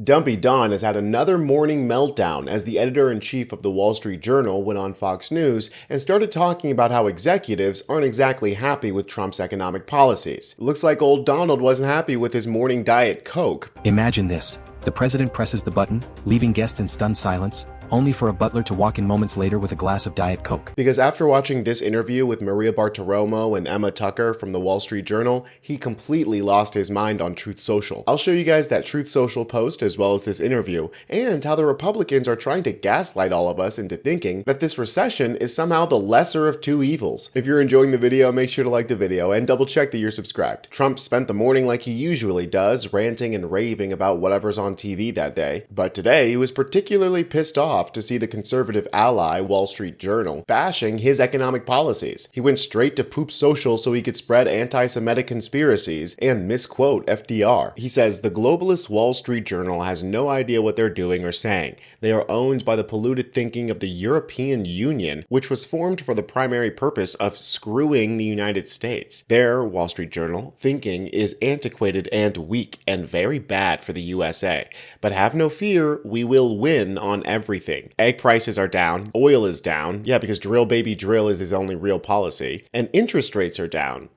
Dumpy Don has had another morning meltdown as the editor-in-chief of the Wall Street Journal went on Fox News and started talking about how executives aren't exactly happy with Trump's economic policies. Looks like old Donald wasn't happy with his morning Diet Coke. Imagine this. The president presses the button, leaving guests in stunned silence, only for a butler to walk in moments later with a glass of Diet Coke. Because after watching this interview with Maria Bartiromo and Emma Tucker from the Wall Street Journal, he completely lost his mind on Truth Social. I'll show you guys that Truth Social post as well as this interview, and how the Republicans are trying to gaslight all of us into thinking that this recession is somehow the lesser of two evils. If you're enjoying the video, make sure to like the video and double check that you're subscribed. Trump spent the morning like he usually does, ranting and raving about whatever's on TV that day. But today, he was particularly pissed off to see the conservative ally, Wall Street Journal, bashing his economic policies. He went straight to poop social so he could spread anti-Semitic conspiracies and misquote FDR. He says the globalist Wall Street Journal has no idea what they're doing or saying. They are owned by the polluted thinking of the European Union, which was formed for the primary purpose of screwing the United States. Their, Wall Street Journal, thinking is antiquated and weak and very bad for the USA. But have no fear, we will win on everything. Egg prices are down, oil is down, yeah, because drill baby drill is his only real policy, and interest rates are down.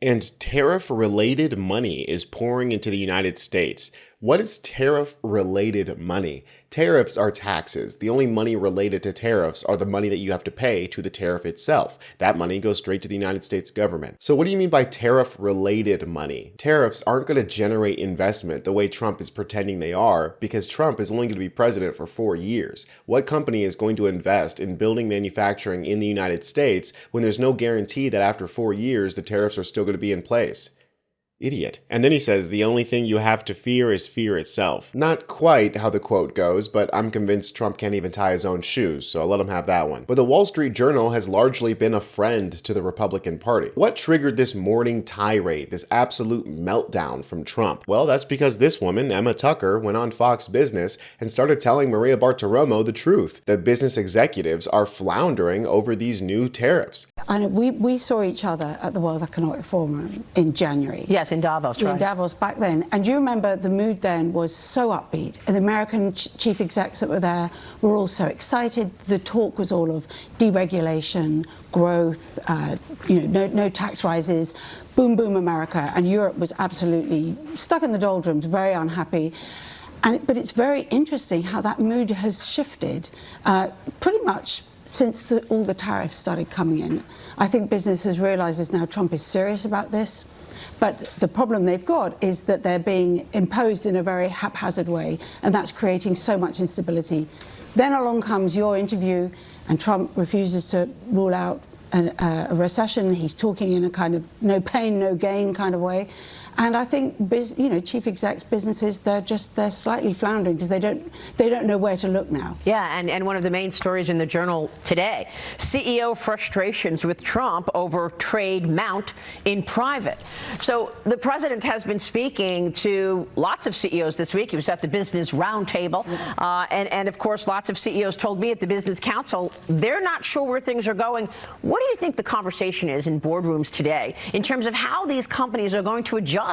And tariff-related money is pouring into the United States. What is tariff-related money? Tariffs are taxes. The only money related to tariffs are the money that you have to pay to the tariff itself. That money goes straight to the United States government. So what do you mean by tariff-related money? Tariffs aren't going to generate investment the way Trump is pretending they are, because Trump is only going to be president for 4 years. What company is going to invest in building manufacturing in the United States when there's no guarantee that after 4 years the tariffs are still going to be in place? Idiot. And then he says, the only thing you have to fear is fear itself. Not quite how the quote goes, but I'm convinced Trump can't even tie his own shoes, so I'll let him have that one. But the Wall Street Journal has largely been a friend to the Republican Party. What triggered this morning tirade, this absolute meltdown from Trump? Well, that's because this woman, Emma Tucker, went on Fox Business and started telling Maria Bartiromo the truth. The business executives are floundering over these new tariffs. And we saw each other at the World Economic Forum in January. Yes, in Davos, right? In Davos back then. And do you remember the mood then was so upbeat? And the American chief execs that were there were all so excited. The talk was all of deregulation, growth, no tax rises, boom, boom, America. And Europe was absolutely stuck in the doldrums, very unhappy. But it's very interesting how that mood has shifted pretty much since all the tariffs started coming in. I think businesses realize now Trump is serious about this. But the problem they've got is that they're being imposed in a very haphazard way, and that's creating so much instability. Then along comes your interview, and Trump refuses to rule out a recession. He's talking in a kind of no pain, no gain kind of way. And I think, chief execs, businesses, they're slightly floundering because they don't know where to look now. Yeah, and one of the main stories in the Journal today, CEO frustrations with Trump over trade mount in private. So the president has been speaking to lots of CEOs this week. He was at the Business Roundtable, and of course, lots of CEOs told me at the Business Council they're not sure where things are going. What do you think the conversation is in boardrooms today in terms of how these companies are going to adjust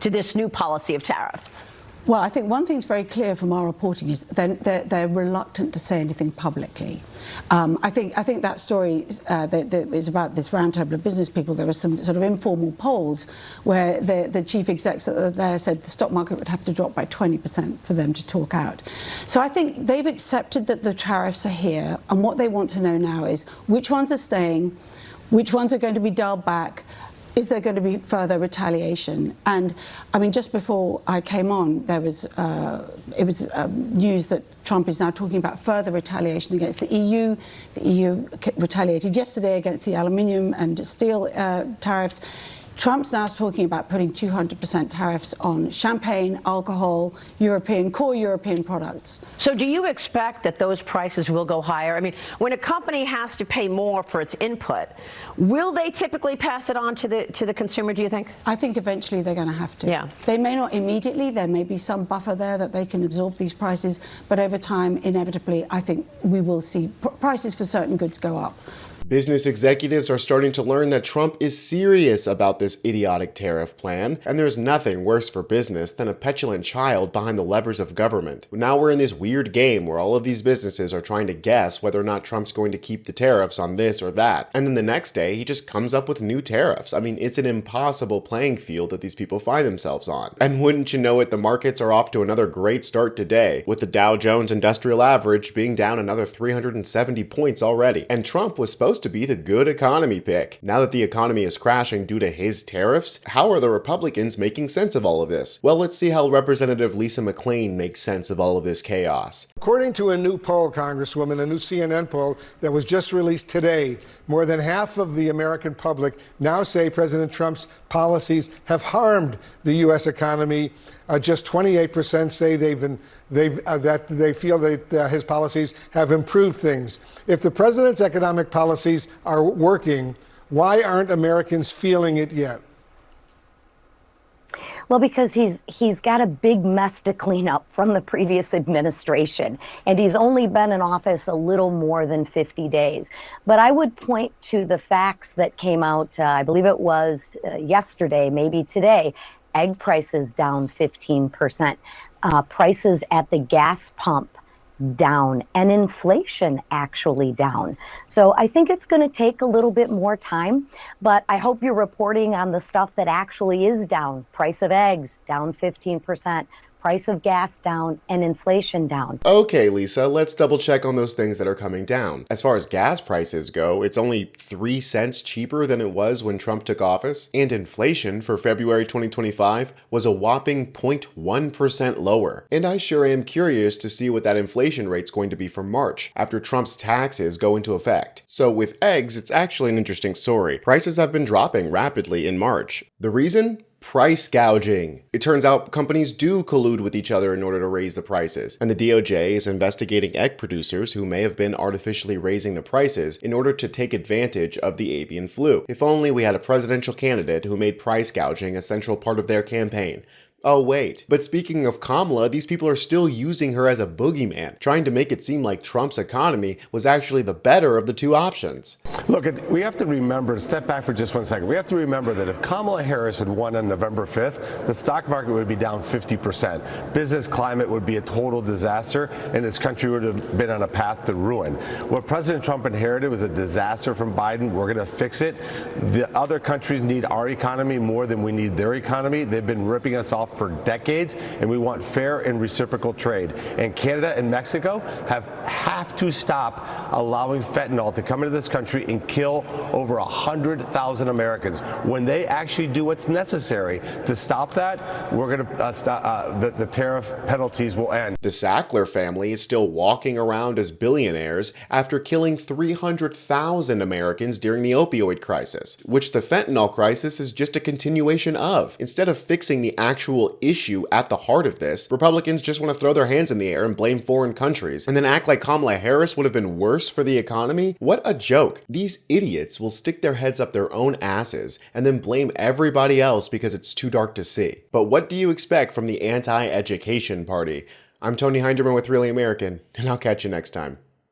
to this new policy of tariffs? Well, I think one thing's very clear from our reporting is they're reluctant to say anything publicly. I think that story that is about this roundtable of business people. There were some sort of informal polls where the chief execs that were there said the stock market would have to drop by 20% for them to talk out. So I think they've accepted that the tariffs are here, and what they want to know now is which ones are staying, which ones are going to be dialed back. Is there going to be further retaliation? And I mean, just before I came on, there was news that Trump is now talking about further retaliation against the EU. The EU retaliated yesterday against the aluminium and steel tariffs. Trump's now talking about putting 200% tariffs on champagne, alcohol, core European products. So do you expect that those prices will go higher? I mean, when a company has to pay more for its input, will they typically pass it on to the consumer, do you think? I think eventually they're going to have to. Yeah. They may not immediately. There may be some buffer there that they can absorb these prices. But over time, inevitably, I think we will see prices for certain goods go up. Business executives are starting to learn that Trump is serious about this idiotic tariff plan, and there's nothing worse for business than a petulant child behind the levers of government. Now we're in this weird game where all of these businesses are trying to guess whether or not Trump's going to keep the tariffs on this or that, and then the next day he just comes up with new tariffs. I mean, it's an impossible playing field that these people find themselves on. And wouldn't you know it, the markets are off to another great start today, with the Dow Jones Industrial Average being down another 370 points already. And Trump was supposed to be the good economy pick. Now that the economy is crashing due to his tariffs, how are the Republicans making sense of all of this? Well, let's see how Representative Lisa McClain makes sense of all of this chaos. According to a new poll, Congresswoman, a new CNN poll that was just released today, more than half of the American public now say President Trump's policies have harmed the U.S. economy. Just 28% say that they feel that his policies have improved things. If the president's economic policies are working, why aren't Americans feeling it yet? Well, because he's got a big mess to clean up from the previous administration, and he's only been in office a little more than 50 days. But I would point to the facts that came out, I believe it was yesterday, maybe today. Egg prices down 15%, prices at the gas pump down, and inflation actually down. So I think it's going to take a little bit more time, but I hope you're reporting on the stuff that actually is down. Price of eggs down 15%. Price of gas down, and inflation down. Okay, Lisa, let's double check on those things that are coming down. As far as gas prices go, it's only 3 cents cheaper than it was when Trump took office, and inflation for February 2025 was a whopping 0.1% lower. And I sure am curious to see what that inflation rate's going to be for March, after Trump's taxes go into effect. So with eggs, it's actually an interesting story. Prices have been dropping rapidly in March. The reason? Price gouging. It turns out companies do collude with each other in order to raise the prices, and the DOJ is investigating egg producers who may have been artificially raising the prices in order to take advantage of the avian flu. If only we had a presidential candidate who made price gouging a central part of their campaign. Oh wait, but speaking of Kamala, these people are still using her as a boogeyman, trying to make it seem like Trump's economy was actually the better of the two options. Look, we have to remember, step back for just 1 second. We have to remember that if Kamala Harris had won on November 5th, the stock market would be down 50%. Business climate would be a total disaster, and this country would have been on a path to ruin. What President Trump inherited was a disaster from Biden. We're going to fix it. The other countries need our economy more than we need their economy. They've been ripping us off for decades, and we want fair and reciprocal trade. And Canada and Mexico have to stop allowing fentanyl to come into this country and kill over 100,000 Americans. When they actually do what's necessary to stop that, we're going to stop. The tariff penalties will end. The Sackler family is still walking around as billionaires after killing 300,000 Americans during the opioid crisis, which the fentanyl crisis is just a continuation of. Instead of fixing the actual issue at the heart of this, Republicans just want to throw their hands in the air and blame foreign countries, and then act like Kamala Harris would have been worse for the economy? What a joke. These idiots will stick their heads up their own asses and then blame everybody else because it's too dark to see. But what do you expect from the anti-education party? I'm Tony Hinderman with Really American, and I'll catch you next time.